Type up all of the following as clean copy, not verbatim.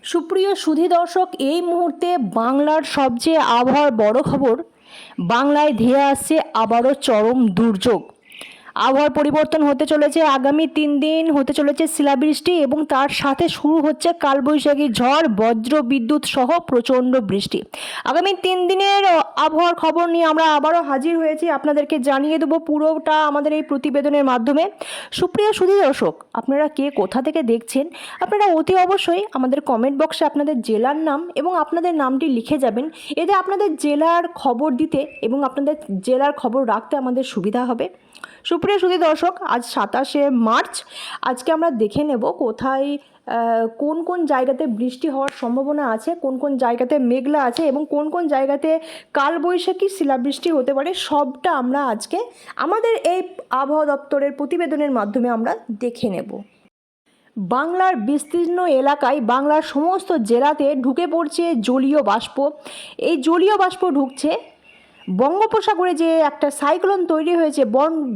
সুপ্রিয় সুধী দর্শক, এই মুহূর্তে বাংলার সবচেয়ে আবহাওয়ার বড় খবর। বাংলায় ধেয়ে আসছে আবারও চরম দুর্যোগ। আবহাওয়ার পরিবর্তন হতে চলেছে, আগামী 3 দিন হতে চলেছে শিলাবৃষ্টি এবং তার সাথে শুরু হচ্ছে কালবৈশাখী ঝড়, বজ্র বিদ্যুৎ সহ প্রচণ্ড বৃষ্টি। আগামী 3 দিনের আবহাওয়ার খবর নিয়ে আমরা আবারও হাজির হয়েছি, আপনাদেরকে জানিয়ে দেবো পুরোটা আমাদের এই প্রতিবেদনের মাধ্যমে। সুপ্রিয় সুধী দর্শক, আপনারা কে কোথা থেকে দেখছেন, আপনারা অতি অবশ্যই আমাদের কমেন্ট বক্সে আপনাদের জেলার নাম এবং আপনাদের নামটি লিখে যাবেন। এতে আপনাদের জেলার খবর দিতে এবং আপনাদের জেলার খবর রাখতে আমাদের সুবিধা হবে। সুপ্রিয় সুধী দর্শক, আজ 27শে মার্চ। আজকে আমরা দেখে নেব কোথায় কোন কোন জায়গাতে বৃষ্টি হওয়ার সম্ভাবনা আছে, কোন কোন জায়গাতে মেঘলা আছে এবং কোন কোন জায়গাতে কালবৈশাখী শিলাবৃষ্টি হতে পারে। সবটা আমরা আজকে আমাদের এই আবহাওয়া দপ্তরের প্রতিবেদনের মাধ্যমে আমরা দেখে নেব। বাংলার বিস্তীর্ণ এলাকায়, বাংলার সমস্ত জেলাতে ঢুকে পড়ছে জলীয় বাষ্প। এই জলীয় বাষ্প ঢুকছে বঙ্গোপসাগরে, যে একটা সাইক্লোন তৈরি হয়েছে,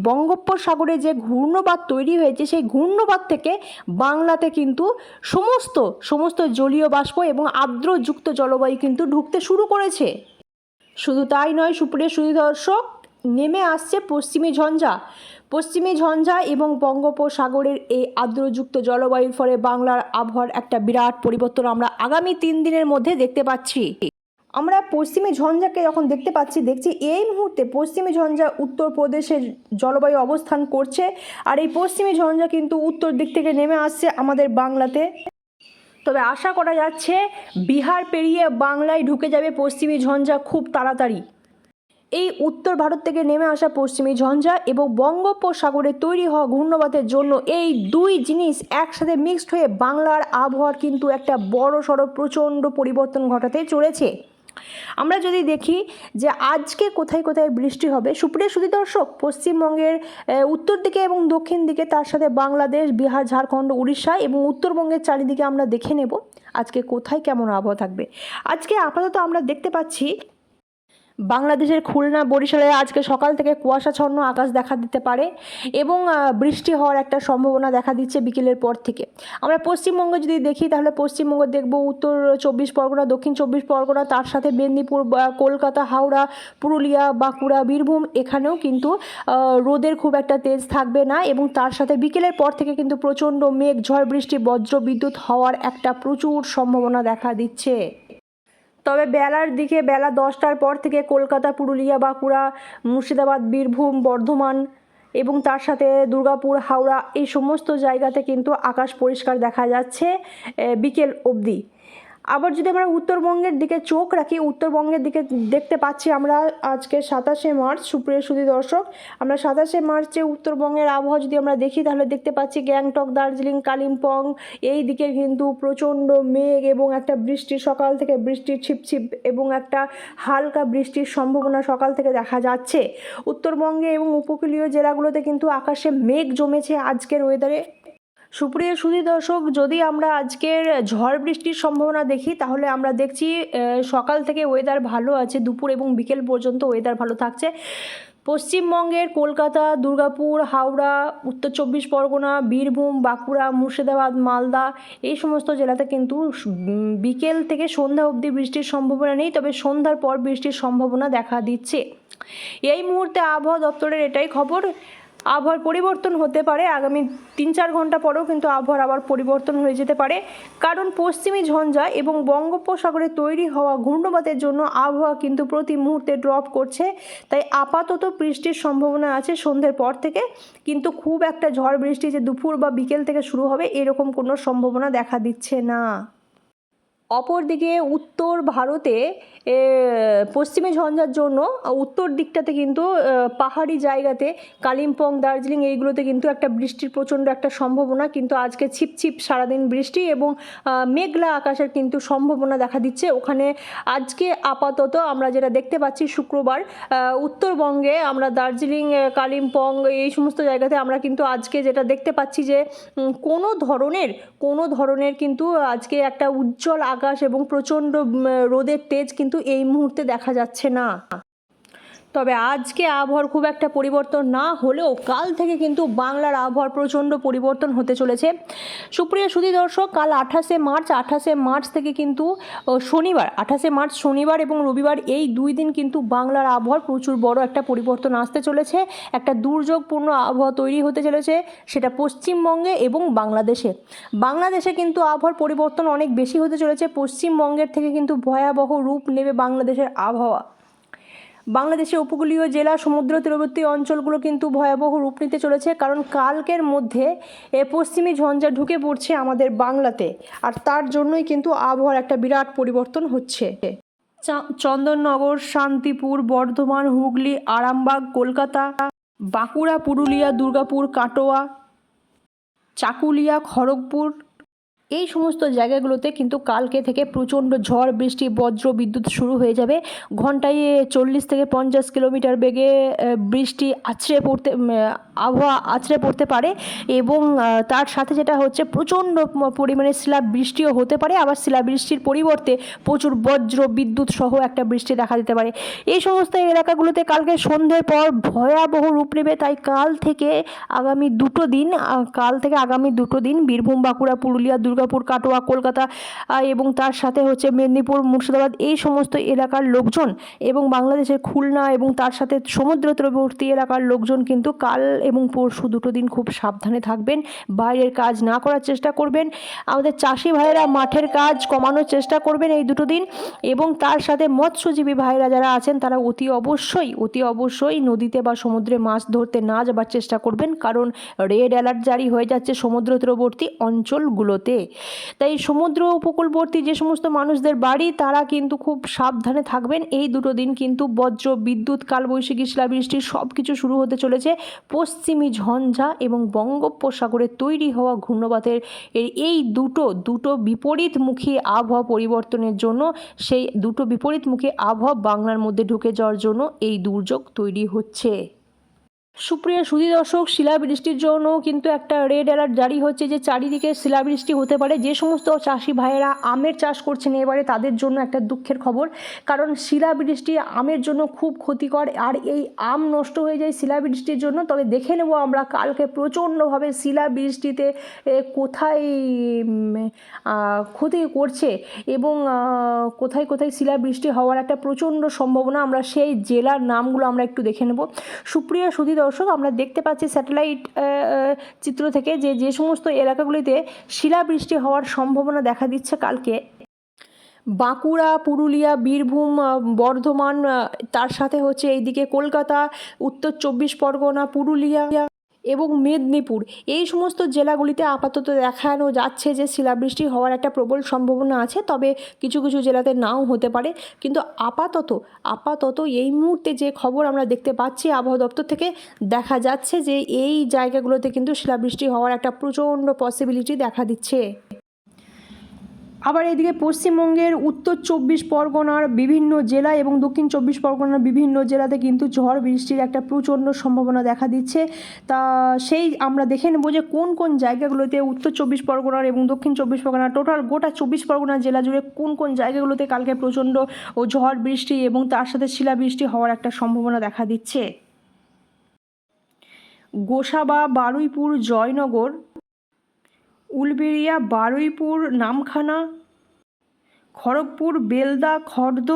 বঙ্গোপসাগরে যে ঘূর্ণবাত তৈরি হয়েছে, সেই ঘূর্ণবাত থেকে বাংলাতে কিন্তু সমস্ত জলীয় বাষ্প এবং আর্দ্রযুক্ত জলবায়ু কিন্তু ঢুকতে শুরু করেছে। শুধু তাই নয় সুপ্রিয় সুধী দর্শক, নেমে আসছে পশ্চিমী ঝঞ্ঝা এবং বঙ্গোপসাগরের এই আর্দ্রযুক্ত জলবায়ুর ফলে বাংলার আবহাওয়ার একটা বিরাট পরিবর্তন আমরা আগামী 3 দিনের মধ্যে দেখতে পাচ্ছি। আমরা পশ্চিমী ঝঞ্ঝাকে যখন দেখছি এই মুহূর্তে পশ্চিমী ঝঞ্ঝা উত্তরপ্রদেশের জলবায়ু অবস্থান করছে, আর এই পশ্চিমী ঝঞ্ঝা কিন্তু উত্তর দিক থেকে নেমে আসছে আমাদের বাংলাতে। তবে আশা করা যাচ্ছে বিহার পেরিয়ে বাংলায় ঢুকে যাবে পশ্চিমী ঝঞ্ঝা খুব তাড়াতাড়ি। এই উত্তর ভারত থেকে নেমে আসা পশ্চিমী ঝঞ্ঝা এবং বঙ্গোপসাগরে তৈরি হওয়া ঘূর্ণবাতের জন্য এই দুই জিনিস একসাথে মিক্সড হয়ে বাংলার আবহাওয়ার কিন্তু একটা বড় সড়ো প্রচণ্ড পরিবর্তন ঘটাতে চলেছে। আমরা যদি দেখি যে আজকে কোথায় কোথায় বৃষ্টি হবে, সুপ্রিয় সুধী দর্শক, পশ্চিমবঙ্গের উত্তর দিকে এবং দক্ষিণ দিকে, তার সাথে বাংলাদেশ, বিহার, ঝাড়খণ্ড, উড়িষ্যা এবং উত্তরবঙ্গের চারিদিকে আমরা দেখে নেব আজকে কোথায় কেমন আবহাওয়া থাকবে। আজকে আপাতত আমরা দেখতে পাচ্ছি বাংলাদেশের খুলনা, বরিশালে আজকে সকাল থেকে কুয়াশাচ্ছন্ন আকাশ দেখা দিতে পারে এবং বৃষ্টি হওয়ার একটা সম্ভাবনা দেখা দিচ্ছে বিকেলের পর থেকে। আমরা পশ্চিমবঙ্গে যদি দেখি তাহলে পশ্চিমবঙ্গ দেখব উত্তর 24 পরগনা, দক্ষিণ 24 পরগনা, তার সাথে মেদিনীপুর, কলকাতা, হাওড়া, পুরুলিয়া, বাঁকুড়া, বীরভূম, এখানেও কিন্তু রোদের খুব একটা তেজ থাকবে না এবং তার সাথে বিকেলের পর থেকে কিন্তু প্রচণ্ড মেঘ, ঝড় বৃষ্টি, বজ্র বিদ্যুৎ হওয়ার একটা প্রচুর সম্ভাবনা দেখা দিচ্ছে। তবে বেলার দিকে, বেলা 10টার পর থেকে কলকাতা, পুরুলিয়া, বাঁকুড়া, মুর্শিদাবাদ, বীরভূম, বর্ধমান এবং তার সাথে দুর্গাপুর, হাওড়া, এই সমস্ত জায়গাতে কিন্তু আকাশ পরিষ্কার দেখা যাচ্ছে বিকেল অবধি। আবার যদি আমরা উত্তরবঙ্গের দিকে চোখ রাখি, উত্তরবঙ্গের দিকে দেখতে পাচ্ছি আমরা আজকে 27শে মার্চ। সুপ্রিয় সুধী দর্শক, আমরা 27শে মার্চে উত্তরবঙ্গের আবহাওয়া যদি আমরা দেখি তাহলে দেখতে পাচ্ছি গ্যাংটক, দার্জিলিং, কালিম্পং, এই দিকে কিন্তু প্রচণ্ড মেঘ এবং একটা বৃষ্টি, সকাল থেকে বৃষ্টির ছিপছিপ এবং একটা হালকা বৃষ্টির সম্ভাবনা সকাল থেকে দেখা যাচ্ছে। উত্তরবঙ্গে এবং উপকূলীয় জেলাগুলোতে কিন্তু আকাশে মেঘ জমেছে আজকের ওয়েদারে। সুপ্রিয় সুধী দর্শক, যদি আমরা আজকের ঝড় বৃষ্টির সম্ভাবনা দেখি তাহলে আমরা দেখছি সকাল থেকে ওয়েদার ভালো আছে, দুপুর এবং বিকেল পর্যন্ত ওয়েদার ভালো থাকছে। পশ্চিমবঙ্গের কলকাতা, দুর্গাপুর, হাওড়া, উত্তর 24 পরগনা, বীরভূম, বাঁকুড়া, মুর্শিদাবাদ, মালদা, এই সমস্ত জেলাতে কিন্তু বিকেল থেকে সন্ধ্যা অবধি বৃষ্টির সম্ভাবনা নেই, তবে সন্ধ্যার পর বৃষ্টির সম্ভাবনা দেখা দিচ্ছে। এই মুহূর্তে আবহাওয়া দপ্তরের এটাই খবর। আবহাওয়ার পরিবর্তন হতে পারে, আগামী 3-4 ঘন্টা পরেও কিন্তু আবহাওয়ার আবার পরিবর্তন হয়ে যেতে পারে, কারণ পশ্চিমী ঝঞ্ঝা এবং বঙ্গোপসাগরে তৈরি হওয়া ঘূর্ণবাতের জন্য আবহাওয়া কিন্তু প্রতি মুহূর্তে ড্রপ করছে। তাই আপাতত বৃষ্টির সম্ভাবনা আছে সন্ধ্যের পর থেকে, কিন্তু খুব একটা ঝড় বৃষ্টি যে দুপুর বা বিকেল থেকে শুরু হবে এরকম কোনো সম্ভাবনা দেখা দিচ্ছে না। অপরদিকে উত্তর ভারতে পশ্চিমী ঝঞ্ঝার জন্য উত্তর দিকটাতে কিন্তু পাহাড়ি জায়গাতে কালিম্পং, দার্জিলিং, এইগুলোতে কিন্তু একটা বৃষ্টির প্রচণ্ড একটা সম্ভাবনা, কিন্তু আজকে ছিপছিপ সারাদিন বৃষ্টি এবং মেঘলা আকাশের কিন্তু সম্ভাবনা দেখা দিচ্ছে ওখানে। আজকে আপাতত আমরা যেটা দেখতে পাচ্ছি শুক্রবার, উত্তরবঙ্গে আমরা দার্জিলিং, কালিম্পং, এই সমস্ত জায়গাতে আমরা কিন্তু আজকে যেটা দেখতে পাচ্ছি যে কোনো ধরনের কিন্তু আজকে একটা উজ্জ্বল আকাশ এবং প্রচণ্ড রোদের তেজ কিন্তু এই মুহূর্তে দেখা যাচ্ছে না। তবে আজকে আবহাওয়ার খুব একটা পরিবর্তন না হলেও কাল থেকে কিন্তু বাংলার আবহাওয়ার প্রচণ্ড পরিবর্তন হতে চলেছে। সুপ্রিয় সুধী দর্শক, কাল 28শে মার্চ থেকে কিন্তু শনিবার 28শে মার্চ শনিবার এবং রবিবার এই 2 দিন কিন্তু বাংলার আবহাওয়ার প্রচুর বড় একটা পরিবর্তন আসতে চলেছে। একটা দুর্যোগপূর্ণ আবহাওয়া তৈরি হতে চলেছে, সেটা পশ্চিমবঙ্গে এবং বাংলাদেশে কিন্তু আবহাওয়ার পরিবর্তন অনেক বেশি হতে চলেছে। পশ্চিমবঙ্গের থেকে কিন্তু ভয়াবহ রূপ নেবে বাংলাদেশের আবহাওয়া। বাংলাদেশের উপকূলীয় জেলা, সমুদ্র তীরবর্তী অঞ্চলগুলো কিন্তু ভয়াবহ রূপ নিতে চলেছে, কারণ কালকের মধ্যে পশ্চিমী ঝঞ্ঝা ঢুকে পড়ছে আমাদের বাংলাতে, আর তার জন্যই কিন্তু আবহাওয়ার একটা বিরাট পরিবর্তন হচ্ছে। চন্দননগর, শান্তিপুর, বর্ধমান, হুগলি, আরামবাগ, কলকাতা, বাঁকুড়া, পুরুলিয়া, দুর্গাপুর, কাটোয়া, চাকুলিয়া, খড়গপুর, এই সমস্ত জায়গাগুলোতে কিন্তু কালকে থেকে প্রচণ্ড ঝড় বৃষ্টি, বজ্র বিদ্যুৎ শুরু হয়ে যাবে। ঘন্টায় 40 থেকে 50 কিলোমিটার বেগে বৃষ্টি আবহাওয়া আছড়ে পড়তে পারে, এবং তার সাথে যেটা হচ্ছে প্রচণ্ড পরিমাণে শিলাবৃষ্টিও হতে পারে। আবার শিলাবৃষ্টির পরিবর্তে প্রচুর বজ্র বিদ্যুৎ সহ একটা বৃষ্টি দেখা দিতে পারে। এই সমস্ত এলাকাগুলোতে কালকে সন্ধ্যের পর ভয়াবহ রূপ নেবে। তাই কাল থেকে আগামী দুটো দিন বীরভূম, বাঁকুড়া, পুরুলিয়া, দুর্গাপুর, কাটোয়া, কলকাতা এবং তার সাথে হচ্ছে মেদিনীপুর, মুর্শিদাবাদ, এই সমস্ত এলাকার লোকজন এবং বাংলাদেশের খুলনা এবং তার সাথে সমুদ্র তীরবর্তী এলাকার লোকজন কিন্তু কাল এবং পরশু দুটো দিন খুব সাবধানে থাকবেন। বাইরের কাজ না করার চেষ্টা করবেন। আমাদের চাষি ভাইয়েরা মাঠের কাজ কমানোর চেষ্টা করবেন এই দুটো দিন, এবং তার সাথে মৎস্যজীবী ভাইয়েরা যারা আছেন তারা অতি অবশ্যই নদীতে বা সমুদ্রে মাছ ধরতে না যাবার চেষ্টা করবেন, কারণ রেড অ্যালার্ট জারি হয়ে যাচ্ছে সমুদ্র তীরবর্তী অঞ্চলগুলোতে। তাই সমুদ্র উপকূলবর্তী যে সমস্ত মানুষদের বাড়ি তারা কিন্তু খুব সাবধানে থাকবেন। এই দুটো দিন কিন্তু বজ্র বিদ্যুৎ, কালবৈশাখী, শিলাবৃষ্টি সব কিছু শুরু হতে চলেছে। পশ্চিমী ঝঞ্ঝা এবং বঙ্গোপসাগরে তৈরি হওয়া ঘূর্ণবাতের এই দুটো বিপরীতমুখী আবহাওয়া পরিবর্তনের জন্য, সেই দুটো বিপরীতমুখী আবহাওয়া বাংলার মধ্যে ঢুকে যাওয়ার জন্য এই দুর্যোগ তৈরি হচ্ছে। সুপ্রিয় সুধী দর্শক, শিলাবৃষ্টির জন্য কিন্তু একটা রেড অ্যালার্ট জারি হচ্ছে যে চারিদিকে শিলাবৃষ্টি হতে পারে। যে সমস্ত চাষি ভাইয়েরা আমের চাষ করছেন এবারে তাদের জন্য একটা দুঃখের খবর, কারণ শিলাবৃষ্টি আমের জন্য খুব ক্ষতিকর, আর এই আম নষ্ট হয়ে যায় শিলাবৃষ্টির জন্য। তবে দেখে নেব আমরা কালকে প্রচণ্ডভাবে শিলাবৃষ্টিতে কোথায় ক্ষতি করছে এবং কোথায় কোথায় শিলাবৃষ্টি হওয়ার একটা প্রচণ্ড সম্ভাবনা। আমরা সেই জেলার নামগুলো আমরা একটু দেখে নেব। সুপ্রিয় সুধী দর্শক, আমরা দেখতে পাচ্ছি স্যাটেলাইট চিত্র থেকে যে সমস্ত এলাকাগুলিতে শিলাবৃষ্টি হওয়ার সম্ভাবনা দেখা দিচ্ছে কালকে: বাঁকুড়া, পুরুলিয়া, বীরভূম, বর্ধমান, তার সাথে হচ্ছে এইদিকে কলকাতা, উত্তর 24 পরগনা, পুরুলিয়া এবং মেদিনীপুর, এই সমস্ত জেলাগুলিতে আপাতত দেখানো যাচ্ছে যে শিলাবৃষ্টি হওয়ার একটা প্রবল সম্ভাবনা আছে। তবে কিছু কিছু জেলাতে নাও হতে পারে, কিন্তু আপাতত এই মুহূর্তে যে খবর আমরা দেখতে পাচ্ছি আবহাওয়া দপ্তর থেকে, দেখা যাচ্ছে যে এই জায়গাগুলোতে কিন্তু শিলাবৃষ্টি হওয়ার একটা প্রচণ্ড পসিবিলিটি দেখা দিচ্ছে। আবার এদিকে পশ্চিমবঙ্গের উত্তর 24 পরগনার বিভিন্ন জেলা এবং দক্ষিণ 24 পরগনার বিভিন্ন জেলাতে কিন্তু ঝড় বৃষ্টির একটা প্রচণ্ড সম্ভাবনা দেখা দিচ্ছে। তা সেই আমরা দেখে নেব যে কোন কোন জায়গাগুলোতে উত্তর 24 পরগনার এবং দক্ষিণ 24 পরগনা, টোটাল গোটা 24 পরগনা জেলা জুড়ে কোন কোন জায়গাগুলোতে কালকে প্রচণ্ড ঝড় বৃষ্টি এবং তার সাথে শিলাবৃষ্টি হওয়ার একটা সম্ভাবনা দেখা দিচ্ছে। গোসাবা, বারুইপুর, জয়নগর, উলবেড়িয়া, বারুইপুর, নামখানা, খড়গপুর, বেলদা, খড়দ,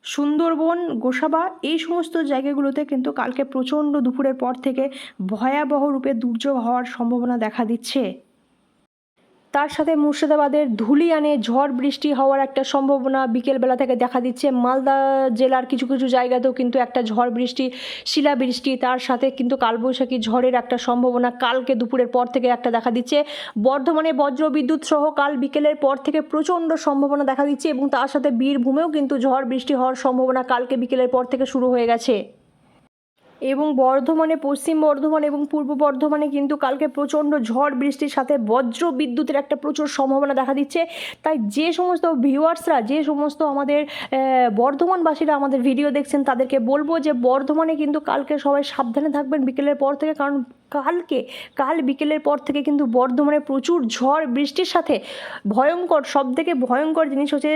সুন্দরবন, গোসাবা, এই সমস্ত জায়গাগুলোতে কিন্তু কালকে প্রচণ্ড দুপুরের পর থেকে ভয়াবহ রূপে দুর্যোগ হওয়ার সম্ভাবনা দেখা দিচ্ছে। তার সাথে মুর্শিদাবাদের ধুলিয়ানে ঝড় বৃষ্টি হওয়ার একটা সম্ভাবনা বিকেলবেলা থেকে দেখা দিচ্ছে। মালদা জেলার কিছু কিছু জায়গাতেও কিন্তু একটা ঝড় বৃষ্টি, শিলাবৃষ্টি, তার সাথে কিন্তু কালবৈশাখী ঝড়ের একটা সম্ভাবনা কালকে দুপুরের পর থেকে একটা দেখা দিচ্ছে। বর্ধমানে বজ্রবিদ্যুৎ সহ কাল বিকেলের পর থেকে প্রচণ্ড সম্ভাবনা দেখা দিচ্ছে, এবং তার সাথে বীরভূমেও কিন্তু ঝড় বৃষ্টি হওয়ার সম্ভাবনা কালকে বিকেলের পর থেকে শুরু হয়ে গেছে। এবং বর্ধমানে, পশ্চিম বর্ধমান এবং পূর্ব বর্ধমানে কিন্তু কালকে প্রচণ্ড ঝড় বৃষ্টির সাথে বজ্র বিদ্যুতের একটা প্রচুর সম্ভাবনা দেখা দিচ্ছে। তাই যে সমস্ত ভিউয়ার্সরা, যে সমস্ত আমাদের বর্ধমানবাসীরা আমাদের ভিডিও দেখছেন, তাদেরকে বলবো যে বর্ধমানে কিন্তু কালকে সবাই সাবধানে থাকবেন বিকেলের পর থেকে, কারণ কাল বিকেলের পর থেকে কিন্তু বর্ধমানে প্রচুর ঝড় বৃষ্টির সাথে সবথেকে ভয়ঙ্কর জিনিস হচ্ছে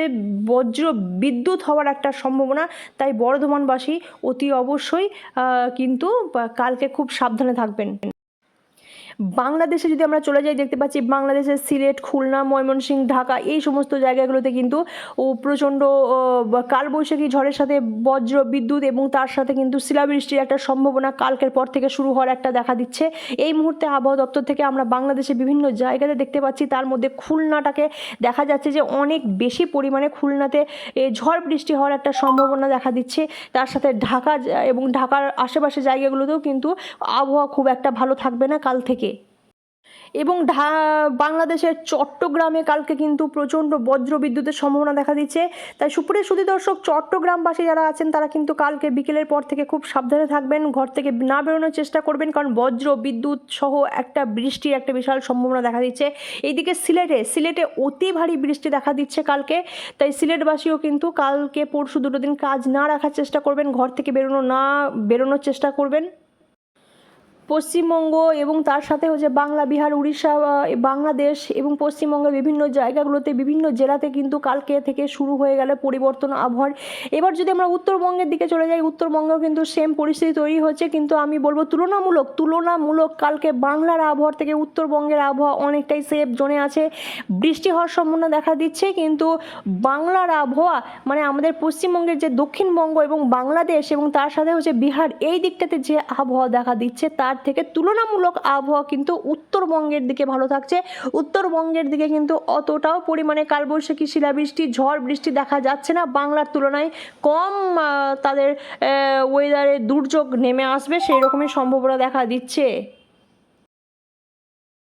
বজ্র বিদ্যুৎ হওয়ার একটা সম্ভাবনা। তাই বর্ধমানবাসী অতি অবশ্যই কিন্তু কালকে খুব সাবধানে থাকবেন। বাংলাদেশে যদি আমরা চলে যাই, দেখতে পাচ্ছি বাংলাদেশের সিলেট, খুলনা, ময়মনসিংহ, ঢাকা এই সমস্ত জায়গাগুলোতে কিন্তু প্রচণ্ড কালবৈশাখী ঝড়ের সাথে বজ্র বিদ্যুৎ এবং তার সাথে কিন্তু শিলাবৃষ্টির একটা সম্ভাবনা কালকের পর থেকে শুরু হওয়ার একটা দেখা দিচ্ছে। এই মুহূর্তে আবহাওয়া দপ্তর থেকে আমরা বাংলাদেশে বিভিন্ন জায়গাতে দেখতে পাচ্ছি, তার মধ্যে খুলনাটাকে দেখা যাচ্ছে যে অনেক বেশি পরিমাণে খুলনাতে ঝড় বৃষ্টি হওয়ার একটা সম্ভাবনা দেখা দিচ্ছে। তার সাথে ঢাকা এবং ঢাকার আশেপাশে জায়গাগুলোতেও কিন্তু আবহাওয়া খুব একটা ভালো থাকবে না কাল থেকে। এবং বাংলাদেশের চট্টগ্রামে কালকে কিন্তু প্রচণ্ড বজ্র বিদ্যুতের সম্ভাবনা দেখা দিচ্ছে। তাই সুপ্রিয় সুধী দর্শক, চট্টগ্রামবাসী যারা আছেন তারা কিন্তু কালকে বিকেলের পর থেকে খুব সাবধানে থাকবেন, ঘর থেকে না বেরোনোর চেষ্টা করবেন, কারণ বজ্র বিদ্যুৎ সহ একটা বৃষ্টির একটা বিশাল সম্ভাবনা দেখা দিচ্ছে। এইদিকে সিলেটে অতি ভারী বৃষ্টি দেখা দিচ্ছে কালকে। তাই সিলেটবাসীও কিন্তু কালকে পরশু দুটো দিন কাজ না রাখার চেষ্টা করবেন, ঘর থেকে বেরোনোর চেষ্টা করবেন। পশ্চিমবঙ্গ এবং তার সাথে হচ্ছে বাংলা, বিহার, উড়িষ্যা, বাংলাদেশ এবং পশ্চিমবঙ্গের বিভিন্ন জায়গাগুলোতে বিভিন্ন জেলাতে কিন্তু কালকে থেকে শুরু হয়ে গেল পরিবর্তন আবহাওয়ার। এবার যদি আমরা উত্তরবঙ্গের দিকে চলে যাই, উত্তরবঙ্গেও কিন্তু সেম পরিস্থিতি তৈরি হচ্ছে, কিন্তু আমি বলবো তুলনামূলক কালকে বাংলার আবহাওয়ার থেকে উত্তরবঙ্গের আবহাওয়া অনেকটাই সেফ জোনে আছে। বৃষ্টি হওয়ার সম্ভাবনা দেখা দিচ্ছে, কিন্তু বাংলার আবহাওয়া মানে আমাদের পশ্চিমবঙ্গের যে দক্ষিণবঙ্গ এবং বাংলাদেশ এবং তার সাথে হচ্ছে বিহার, এই দিকটাতে যে আবহাওয়া দেখা দিচ্ছে তার থেকে তুলনামূলক আবহাওয়া কিন্তু উত্তরবঙ্গের দিকে ভালো থাকছে। উত্তরবঙ্গের দিকে কিন্তু অতটাও পরিমাণে কালবৈশাখী, শিলাবৃষ্টি, ঝড় বৃষ্টি দেখা যাচ্ছে না। বাংলার তুলনায় কম তাদের ওয়েদারে দুর্যোগ নেমে আসবে সেই রকমের সম্ভাবনা দেখা দিচ্ছে।